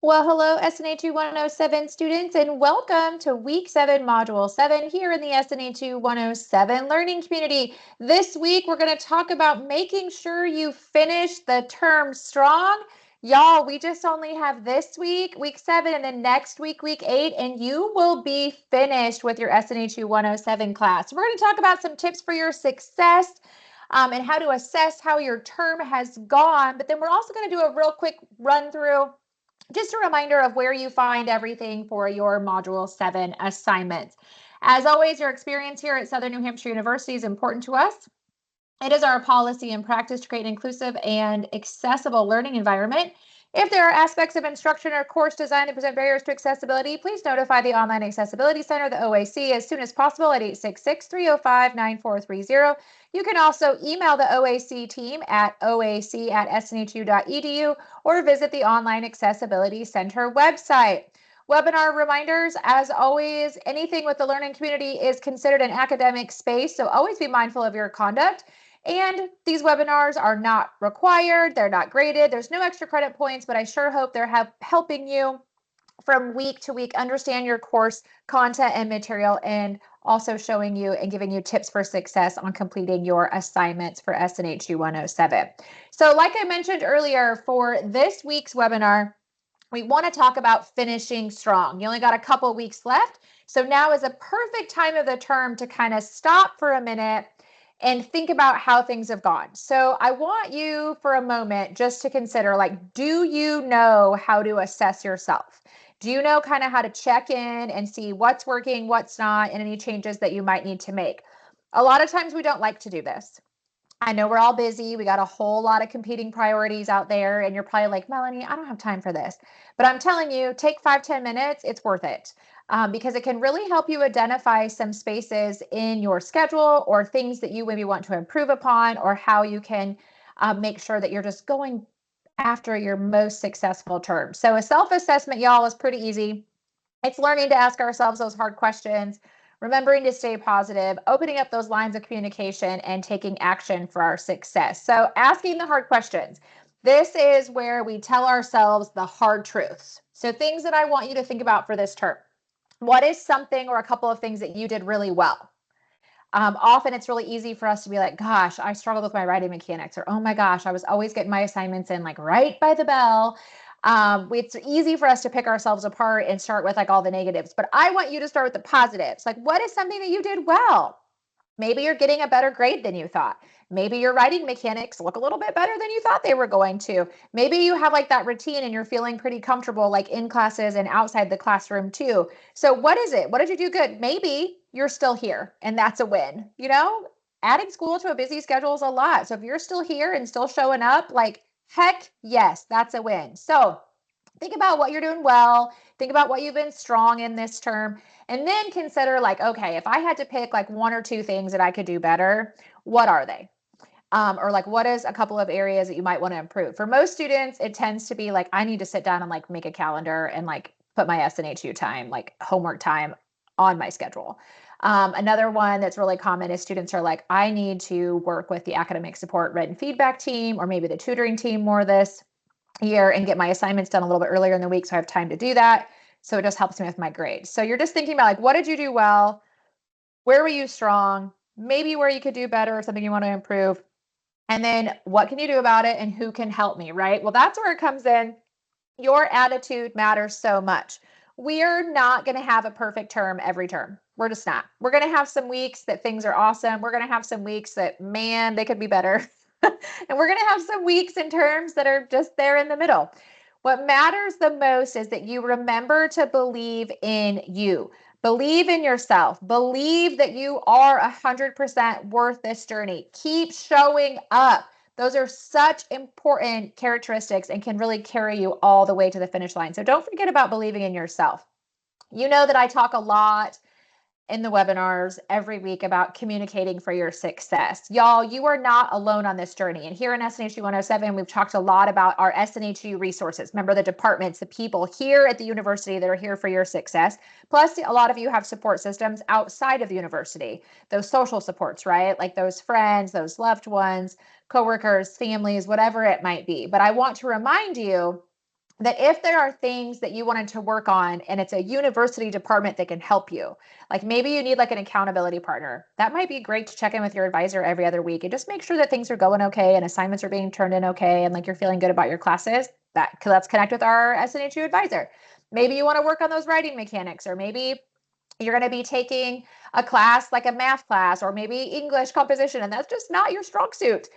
Well, hello, SNHU 107 students, and welcome to Week 7, Module 7 here in the SNHU 107 learning community. This week, we're going to talk about making sure you finish the term strong. Y'all, we just only have this week, Week 7, and then next week, Week 8, and you will be finished with your SNHU 107 class. We're going to talk about some tips for your success and how to assess how your term has gone, but then we're also going to do a real quick run through, just a reminder of where you find everything for your Module 7 assignments. As always, your experience here at Southern New Hampshire University is important to us. It is our policy and practice to create an inclusive and accessible learning environment. If there are aspects of instruction or course design that present barriers to accessibility, please notify the Online Accessibility Center, the OAC, as soon as possible at 866-305-9430. You can also email the OAC team at oac@snhu.edu or visit the Online Accessibility Center website. Webinar reminders, as always, anything with the learning community is considered an academic space, so always be mindful of your conduct. And these webinars are not required, they're not graded, there's no extra credit points, but I sure hope they're helping you from week to week understand your course content and material, and also showing you and giving you tips for success on completing your assignments for SNHU 107. So like I mentioned earlier, for this week's webinar, we want to talk about finishing strong. You only got a couple weeks left, so now is a perfect time of the term to kind of stop for a minute and think about how things have gone. So I want you for a moment just to consider, like, do you know how to assess yourself? Do you know kind of how to check in and see what's working, what's not, and any changes that you might need to make? A lot of times we don't like to do this. I know we're all busy. We got a whole lot of competing priorities out there, and you're probably like, Melanie, I don't have time for this. But I'm telling you, take 5-10 minutes. It's worth it because it can really help you identify some spaces in your schedule or things that you maybe want to improve upon, or how you can make sure that you're just going after your most successful term. So a self-assessment, y'all, is pretty easy. It's learning to ask ourselves those hard questions, remembering to stay positive, opening up those lines of communication, and taking action for our success. So asking the hard questions. This is where we tell ourselves the hard truths. So things that I want you to think about for this term. What is something or a couple of things that you did really well? Often it's really easy for us to be like, gosh, I struggled with my writing mechanics, or oh my gosh, I was always getting my assignments in like right by the bell. It's easy for us to pick ourselves apart and start with like all the negatives, but I want you to start with the positives. Like, what is something that you did well? Maybe you're getting a better grade than you thought. Maybe your writing mechanics look a little bit better than you thought they were going to. Maybe you have like that routine and you're feeling pretty comfortable, like in classes and outside the classroom too. So what is it? What did you do good? Maybe you're still here and that's a win. Adding school to a busy schedule is a lot. So if you're still here and still showing up, like, heck yes, that's a win. So think about what you're doing well. Think about what you've been strong in this term. And then consider, like, okay, if I had to pick like one or two things that I could do better, what are they? Or like, what is a couple of areas that you might want to improve? For most students, it tends to be like, I need to sit down and like make a calendar and like put my SNHU time, like homework time, on my schedule. Another one that's really common is students are like, I need to work with the academic support written feedback team, or maybe the tutoring team more this year, and get my assignments done a little bit earlier in the week so I have time to do that. So it just helps me with my grades. So you're just thinking about, like, what did you do well? Where were you strong? Maybe where you could do better or something you want to improve. And then what can you do about it, and who can help me, right? Well, that's where it comes in. Your attitude matters so much. We are not going to have a perfect term every term. We're just not. We're going to have some weeks that things are awesome. We're going to have some weeks that, man, they could be better. And we're going to have some weeks and terms that are just there in the middle. What matters the most is that you remember to believe in you. Believe in yourself. Believe that you are 100% worth this journey. Keep showing up. Those are such important characteristics and can really carry you all the way to the finish line. So don't forget about believing in yourself. You know that I talk a lot in the webinars every week about communicating for your success. Y'all, you are not alone on this journey. And here in SNHU 107, we've talked a lot about our SNHU resources. Remember, the departments, the people here at the university that are here for your success. Plus, a lot of you have support systems outside of the university, those social supports, right? Like those friends, those loved ones, coworkers, families, whatever it might be. But I want to remind you that if there are things that you wanted to work on and it's a university department that can help you, like maybe you need like an accountability partner, that might be great to check in with your advisor every other week and just make sure that things are going okay and assignments are being turned in okay and like you're feeling good about your classes. Let's connect with our SNHU advisor. Maybe you want to work on those writing mechanics, or maybe you're going to be taking a class like a math class or maybe English composition, and that's just not your strong suit.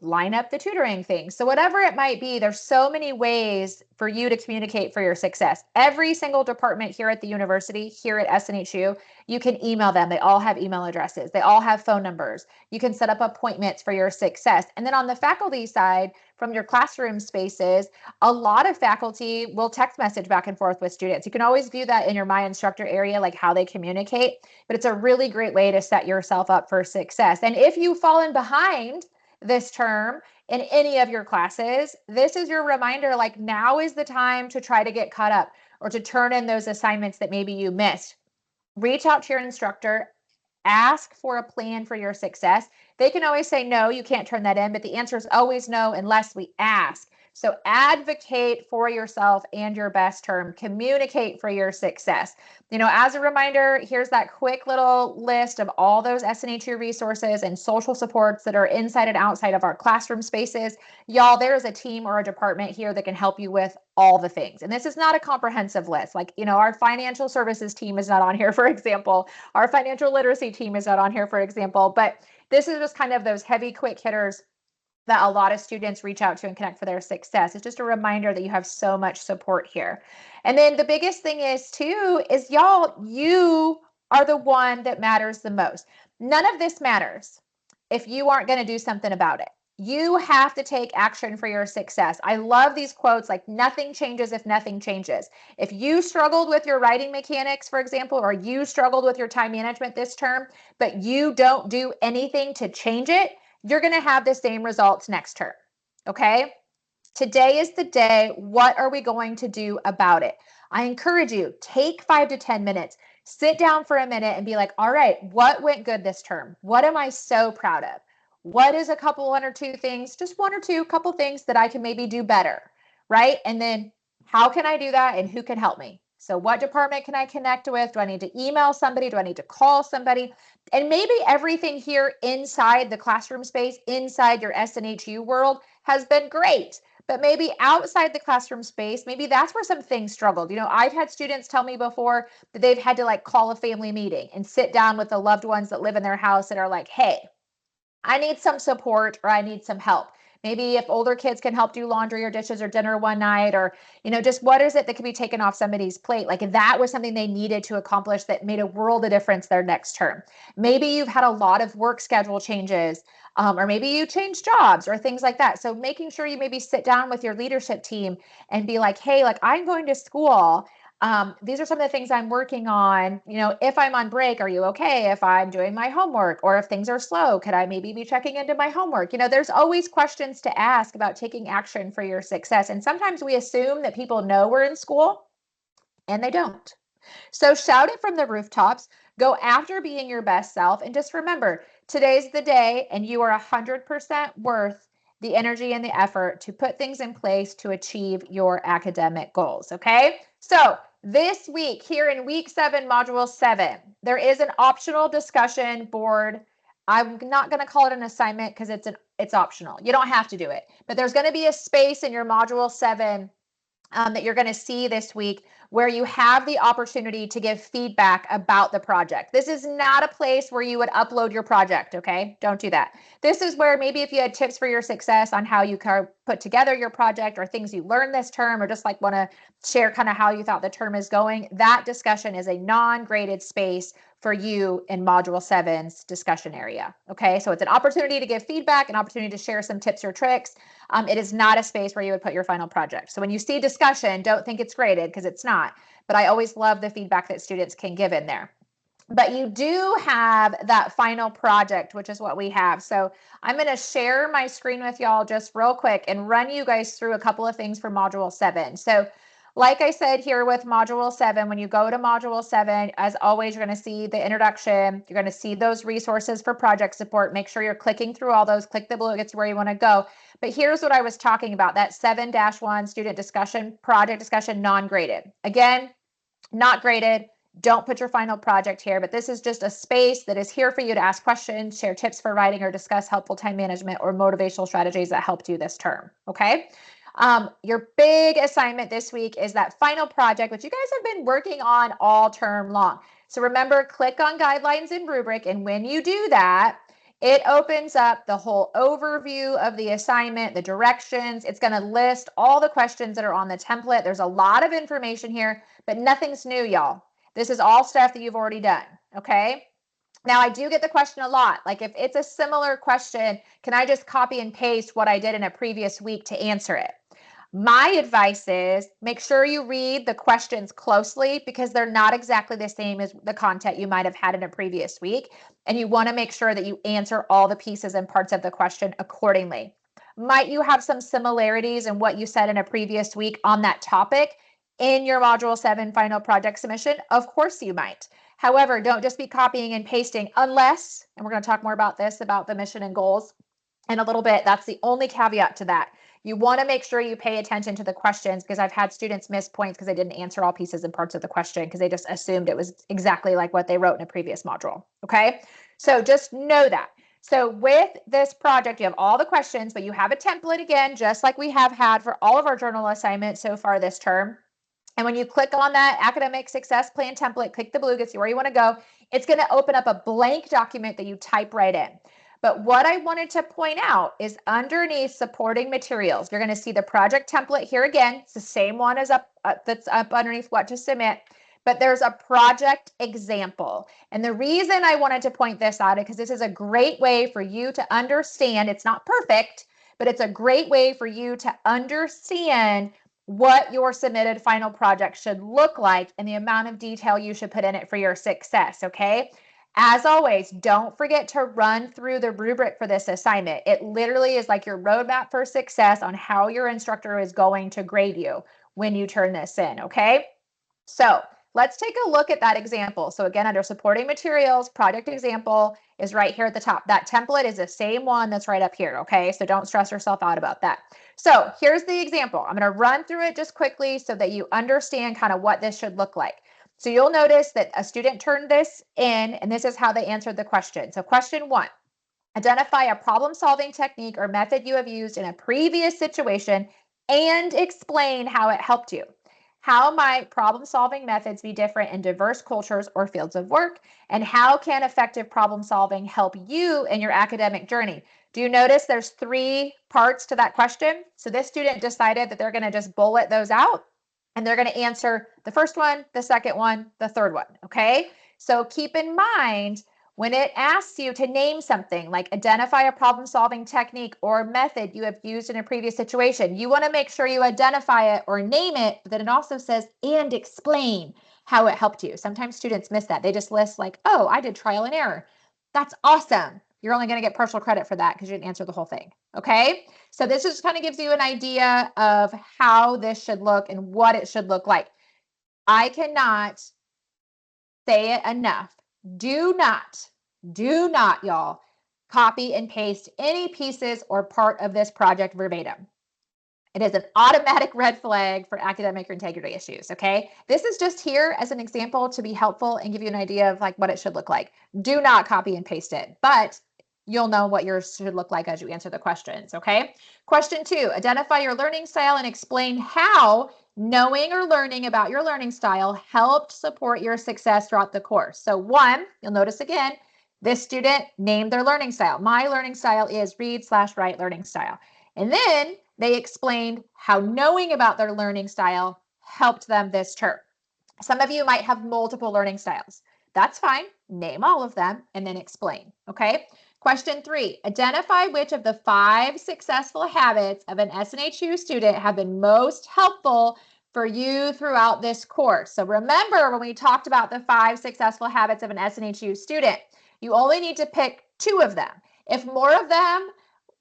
Line up the tutoring thing. So whatever it might be, there's so many ways for you to communicate for your success. Every single department here at the university, here at SNHU, you can email them. They all have email addresses. They all have phone numbers. You can set up appointments for your success. And then on the faculty side, from your classroom spaces, a lot of faculty will text message back and forth with students. You can always view that in your My Instructor area, like how they communicate, but it's a really great way to set yourself up for success. And if you've fallen behind this term in any of your classes, this is your reminder, like now is the time to try to get caught up or to turn in those assignments that maybe you missed. Reach out to your instructor, ask for a plan for your success. They can always say, no, you can't turn that in, but the answer is always no unless we ask. So advocate for yourself and your best term. Communicate for your success. As a reminder, here's that quick little list of all those SNHU resources and social supports that are inside and outside of our classroom spaces. Y'all, there is a team or a department here that can help you with all the things. And this is not a comprehensive list. Like, our financial services team is not on here, for example. Our financial literacy team is not on here, for example. But this is just kind of those heavy, quick hitters that a lot of students reach out to and connect for their success. It's just a reminder that you have so much support here. And then the biggest thing is too, is y'all, you are the one that matters the most. None of this matters if you aren't going to do something about it. You have to take action for your success. I love these quotes, like nothing changes if nothing changes. If you struggled with your writing mechanics, for example, or you struggled with your time management this term, but you don't do anything to change it, you're going to have the same results next term. Okay? Today is the day. What are we going to do about it? I encourage you, take 5 to 10 minutes, sit down for a minute and be like, all right, what went good this term? What am I so proud of? What is one or two things, just one or two couple things that I can maybe do better, right? And then how can I do that and who can help me? So what department can I connect with? Do I need to email somebody? Do I need to call somebody? And maybe everything here inside the classroom space, inside your SNHU world has been great. But maybe outside the classroom space, maybe that's where some things struggled. I've had students tell me before that they've had to like call a family meeting and sit down with the loved ones that live in their house and are like, hey, I need some support or I need some help. Maybe if older kids can help do laundry or dishes or dinner one night, or, just what is it that can be taken off somebody's plate? Like that was something they needed to accomplish that made a world of difference their next term. Maybe you've had a lot of work schedule changes, or maybe you changed jobs or things like that. So making sure you maybe sit down with your leadership team and be like, hey, like I'm going to school. These are some of the things I'm working on. If I'm on break, are you okay? If I'm doing my homework, or if things are slow, could I maybe be checking into my homework? There's always questions to ask about taking action for your success. And sometimes we assume that people know we're in school and they don't. So shout it from the rooftops, go after being your best self. And just remember, today's the day and you are 100% worth the energy and the effort to put things in place to achieve your academic goals. Okay. So this week here in week 7, module 7, there is an optional discussion board. I'm not going to call it an assignment because it's optional. You don't have to do it, but there's going to be a space in your module 7 that you're going to see this week where you have the opportunity to give feedback about the project. This is not a place where you would upload your project, okay? Don't do that. This is where maybe if you had tips for your success on how you put together your project or things you learned this term, or just like want to share kind of how you thought the term is going, that discussion is a non-graded space for you in module 7's discussion area. Okay, so it's an opportunity to give feedback, an opportunity to share some tips or tricks. It is not a space where you would put your final project. So when you see discussion, don't think it's graded because it's not. But I always love the feedback that students can give in there. But you do have that final project, which is what we have. So I'm going to share my screen with y'all just real quick and run you guys through a couple of things for module 7. So Like I said here with Module 7, when you go to Module 7, as always, you're going to see the introduction. You're going to see those resources for project support. Make sure you're clicking through all those. Click the blue, it gets where you want to go. But here's what I was talking about, that 7-1 student discussion, project discussion, non-graded. Again, not graded. Don't put your final project here, but this is just a space that is here for you to ask questions, share tips for writing, or discuss helpful time management or motivational strategies that helped you this term, okay? Your big assignment this week is that final project, which you guys have been working on all term long. So remember, click on guidelines and rubric, and when you do that, it opens up the whole overview of the assignment, the directions. It's going to list all the questions that are on the template. There's a lot of information here, but nothing's new, y'all. This is all stuff that you've already done, okay? Now, I do get the question a lot, like if it's a similar question, can I just copy and paste what I did in a previous week to answer it? My advice is make sure you read the questions closely because they're not exactly the same as the content you might have had in a previous week. And you want to make sure that you answer all the pieces and parts of the question accordingly. Might you have some similarities in what you said in a previous week on that topic in your Module 7 final project submission? Of course you might. However, don't just be copying and pasting unless, and we're going to talk more about this, about the mission and goals in a little bit. That's the only caveat to that. You want to make sure you pay attention to the questions because I've had students miss points because they didn't answer all pieces and parts of the question because they just assumed it was exactly like what they wrote in a previous module. Okay, so just know that. So with this project, you have all the questions, but you have a template again, just like we have had for all of our journal assignments so far this term. And when you click on that academic success plan template, click the blue, get you where you want to go. It's going to open up a blank document that you type right in. But what I wanted to point out is underneath supporting materials, you're going to see the project template here again. It's the same one as that's up underneath what to submit, but there's a project example. And the reason I wanted to point this out is because this is a great way for you to understand. It's not perfect, but it's a great way for you to understand what your submitted final project should look like and the amount of detail you should put in it for your success, okay? As always, don't forget to run through the rubric for this assignment. It literally is like your roadmap for success on how your instructor is going to grade you when you turn this in, okay? So let's take a look at that example. So again, under supporting materials, project example is right here at the top. That template is the same one that's right up here, okay? So don't stress yourself out about that. So here's the example. I'm going to run through it just quickly so that you understand kind of what this should look like. So you'll notice that a student turned this in, and this is how they answered the question. So question 1, identify a problem-solving technique or method you have used in a previous situation and explain how it helped you. How might problem-solving methods be different in diverse cultures or fields of work? And how can effective problem-solving help you in your academic journey? Do you notice there's 3 parts to that question? So this student decided that they're going to just bullet those out. And they're going to answer the first one, the second one, the third one, okay? So keep in mind when it asks you to name something like identify a problem-solving technique or method you have used in a previous situation, you want to make sure you identify it or name it, but then it also says and explain how it helped you. Sometimes students miss that. They just list like, oh, I did trial and error. That's awesome. You're only going to get partial credit for that because you didn't answer the whole thing, okay? So this just kind of gives you an idea of how this should look and what it should look like. I cannot say it enough. Do not, y'all, copy and paste any pieces or part of this project verbatim. It is an automatic red flag for academic integrity issues, okay? This is just here as an example to be helpful and give you an idea of like what it should look like. Do not copy and paste it, but you'll know what yours should look like as you answer the questions, okay? Question 2, identify your learning style and explain how knowing or learning about your learning style helped support your success throughout the course. So 1, you'll notice again, this student named their learning style. My learning style is read/write learning style. And then they explained how knowing about their learning style helped them this term. Some of you might have multiple learning styles. That's fine. Name all of them and then explain, okay? Question 3, identify which of the 5 successful habits of an SNHU student have been most helpful for you throughout this course. So remember when we talked about the 5 successful habits of an SNHU student, you only need to pick 2 of them. If more of them,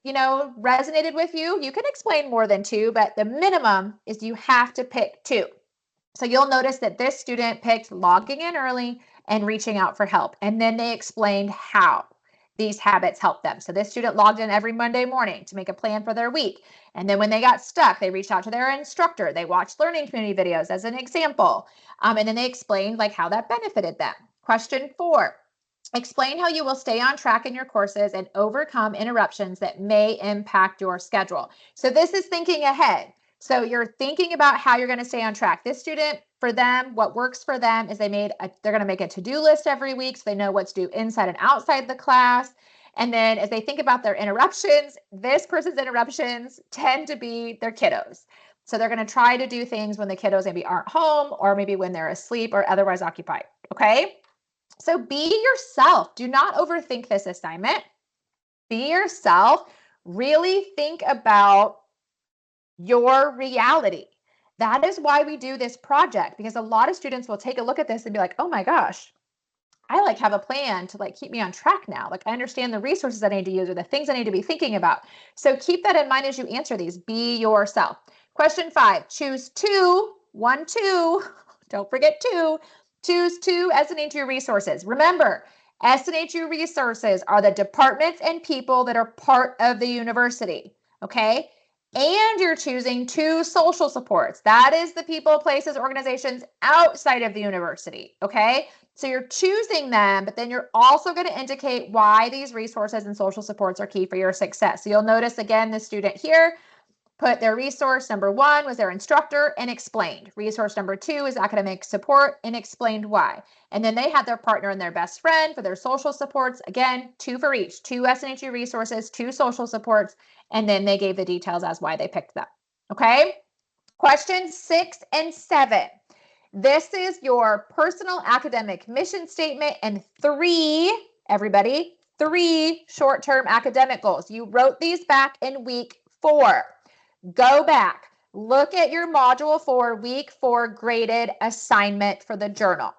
resonated with you, you can explain more than 2, but the minimum is you have to pick 2. So you'll notice that this student picked logging in early and reaching out for help. And then they explained how these habits help them. So this student logged in every Monday morning to make a plan for their week. And then when they got stuck, they reached out to their instructor. They watched learning community videos as an example. And then they explained like how that benefited them. Question 4. Explain how you will stay on track in your courses and overcome interruptions that may impact your schedule. So this is thinking ahead. So you're thinking about how you're going to stay on track. This student, for them, what works for them is they're going to make a to-do list every week so they know what's due inside and outside the class. And then as they think about their interruptions, this person's interruptions tend to be their kiddos. So they're going to try to do things when the kiddos maybe aren't home or maybe when they're asleep or otherwise occupied. Okay? So be yourself. Do not overthink this assignment. Be yourself. Really think about your reality. That is why we do this project, because a lot of students will take a look at this and be like, oh my gosh, I like have a plan to like keep me on track now. Like I understand the resources I need to use or the things I need to be thinking about. So keep that in mind as you answer these. Be yourself. Question 5, choose 2, 1, 2. Don't forget 2. Choose 2 SNHU resources. Remember, SNHU resources are the departments and people that are part of the university. Okay. And you're choosing 2 social supports. That is the people, places, organizations outside of the university. Okay. So you're choosing them, but then you're also going to indicate why these resources and social supports are key for your success. So you'll notice again, the student here put their resource number 1 was their instructor and explained. Resource number 2 is academic support and explained why. And then they had their partner and their best friend for their social supports. Again, 2 for each, 2 SNHU resources, 2 social supports, and then they gave the details as why they picked them. Okay. Questions 6 and 7. This is your personal academic mission statement and 3, everybody, 3 short-term academic goals. You wrote these back in week 4. Go back, look at your module 4, week 4 graded assignment for the journal.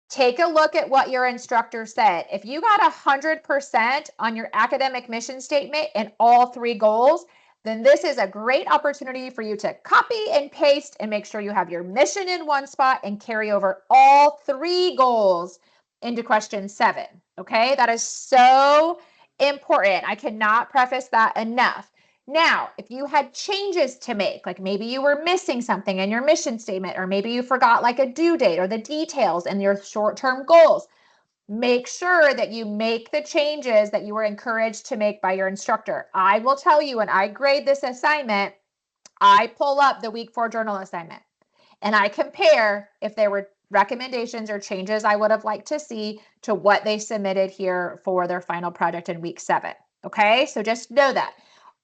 Take a look at what your instructor said. If you got 100% on your academic mission statement and all 3 goals, then this is a great opportunity for you to copy and paste and make sure you have your mission in one spot and carry over all 3 goals into question 7. Okay, that is so important. I cannot preface that enough. Now, if you had changes to make, like maybe you were missing something in your mission statement, or maybe you forgot like a due date or the details in your short-term goals, make sure that you make the changes that you were encouraged to make by your instructor. I will tell you, when I grade this assignment, I pull up the week 4 journal assignment and I compare if there were recommendations or changes I would have liked to see to what they submitted here for their final project in week 7. Okay, so just know that.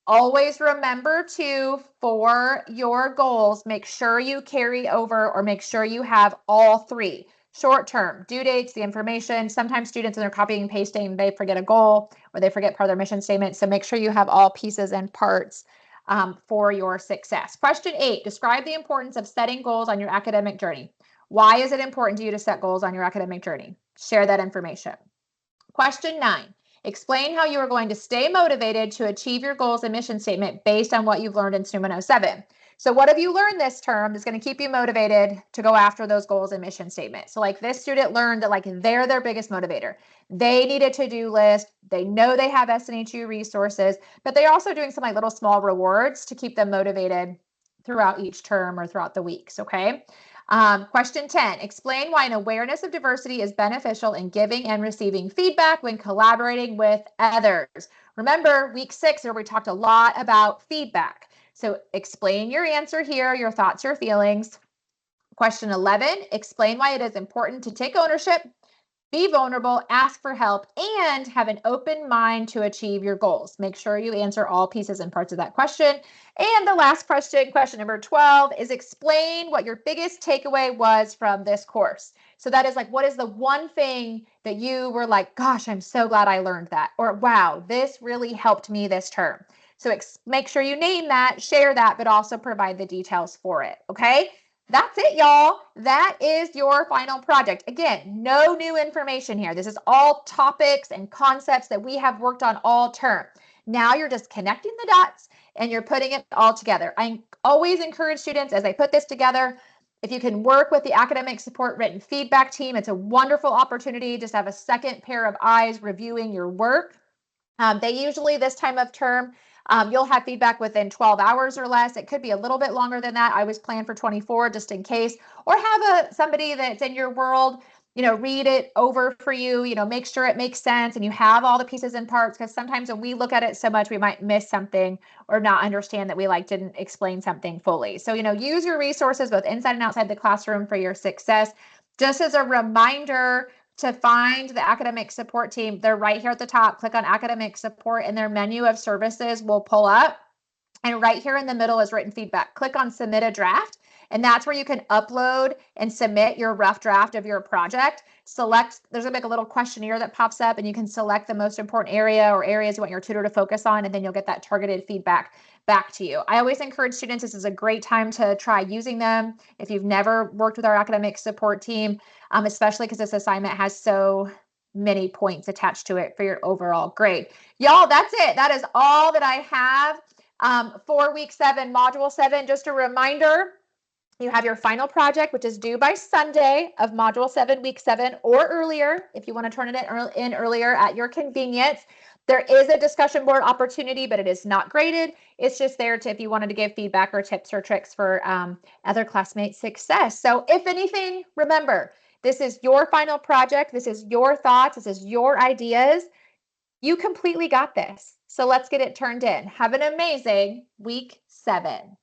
Always remember to, for your goals, make sure you carry over or make sure you have all 3. Short term, due dates, the information. Sometimes students, when they're copying and pasting, they forget a goal or they forget part of their mission statement. So make sure you have all pieces and parts for your success. Question 8, describe the importance of setting goals on your academic journey. Why is it important to you to set goals on your academic journey? Share that information. Question 9, explain how you are going to stay motivated to achieve your goals and mission statement based on what you've learned in SNHU 107. So what have you learned this term that's going to keep you motivated to go after those goals and mission statement? So like this student learned that like they're their biggest motivator. They need a to-do list. They know they have SNHU resources, but they're also doing some like little small rewards to keep them motivated throughout each term or throughout the weeks, okay? Question 10, explain why an awareness of diversity is beneficial in giving and receiving feedback when collaborating with others. Remember, week 6, where we talked a lot about feedback. So explain your answer here, your thoughts, your feelings. Question 11, explain why it is important to take ownership, be vulnerable, ask for help, and have an open mind to achieve your goals. Make sure you answer all pieces and parts of that question. And the last question, question number 12, is explain what your biggest takeaway was from this course. So that is like, what is the one thing that you were like, gosh, I'm so glad I learned that, or wow, this really helped me this term. So make sure you name that, share that, but also provide the details for it, okay? That's it, y'all. That is your final project. Again, no new information here. This is all topics and concepts that we have worked on all term. Now you're just connecting the dots and you're putting it all together. I always encourage students as they put this together, If you can work with the academic support written feedback team, it's a wonderful opportunity just to have a second pair of eyes reviewing your work. They usually, this time of term, you'll have feedback within 12 hours or less. It could be a little bit longer than that. I always plan for 24 just in case, or have somebody that's in your world, read it over for you, make sure it makes sense and you have all the pieces and parts, because sometimes when we look at it so much, we might miss something or not understand that we didn't explain something fully. So, use your resources both inside and outside the classroom for your success. Just as a reminder, to find the academic support team, they're right here at the top. Click on academic support and their menu of services will pull up. And right here in the middle is written feedback. Click on submit a draft. And that's where you can upload and submit your rough draft of your project. There's gonna be a little questionnaire that pops up and you can select the most important area or areas you want your tutor to focus on, and then you'll get that targeted feedback back to you. I always encourage students, this is a great time to try using them if you've never worked with our academic support team, especially because this assignment has so many points attached to it for your overall grade. Y'all, that's it. That is all that I have for week 7, module 7. Just a reminder, you have your final project, which is due by Sunday of module 7, week 7, or earlier if you want to turn it in earlier at your convenience. There is a discussion board opportunity, but it is not graded. It's just there if you wanted to give feedback or tips or tricks for other classmates' success. So if anything, remember, this is your final project. This is your thoughts. This is your ideas. You completely got this. So let's get it turned in. Have an amazing week 7.